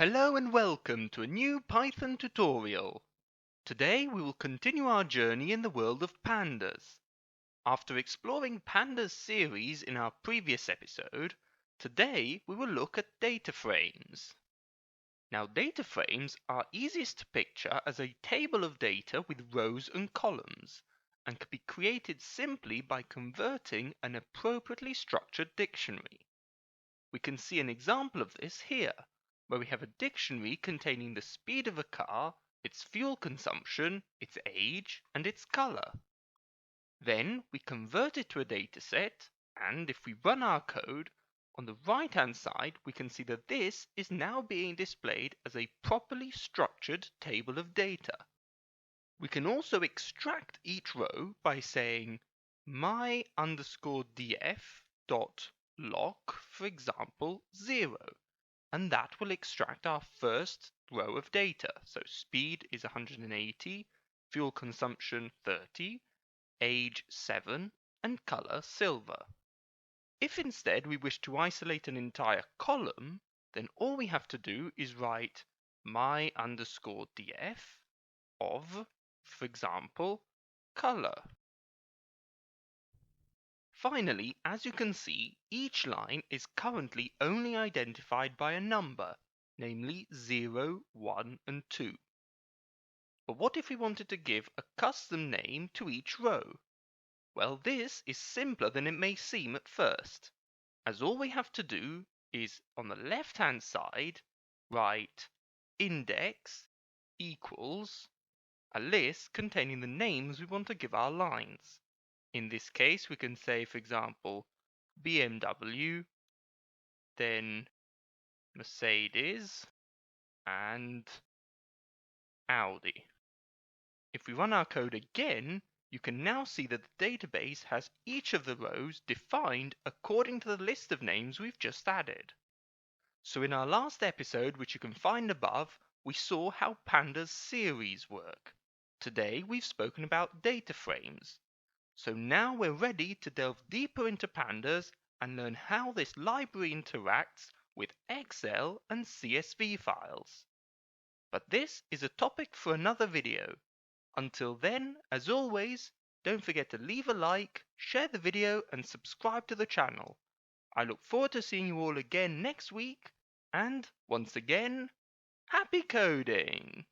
Hello and welcome to a new Python tutorial. Today we will continue our journey in the world of pandas. After exploring pandas series in our previous episode, today we will look at data frames. Now data frames are easiest to picture as a table of data with rows and columns, and can be created simply by converting an appropriately structured dictionary. We can see an example of this here, where we have a dictionary containing the speed of a car, its fuel consumption, its age, and its color. Then we convert it to a dataset, and if we run our code, on the right-hand side we can see that this is now being displayed as a properly structured table of data. We can also extract each row by saying my_df.lock, for example, 0. And that will extract our first row of data. So speed is 180, fuel consumption 30, age 7, and color silver. If instead we wish to isolate an entire column, then all we have to do is write my_df of, for example, color. Finally, as you can see, each line is currently only identified by a number, namely 0, 1, and 2. But what if we wanted to give a custom name to each row? Well, this is simpler than it may seem at first, as all we have to do is, on the left-hand side, write index equals a list containing the names we want to give our lines. In this case, we can say, for example, BMW, then Mercedes, and Audi. If we run our code again, you can now see that the database has each of the rows defined according to the list of names we've just added. So in our last episode, which you can find above, we saw how pandas series work. Today we've spoken about data frames. So now we're ready to delve deeper into pandas and learn how this library interacts with Excel and CSV files. But this is a topic for another video. Until then, as always, don't forget to leave a like, share the video, and subscribe to the channel. I look forward to seeing you all again next week, and once again, happy coding!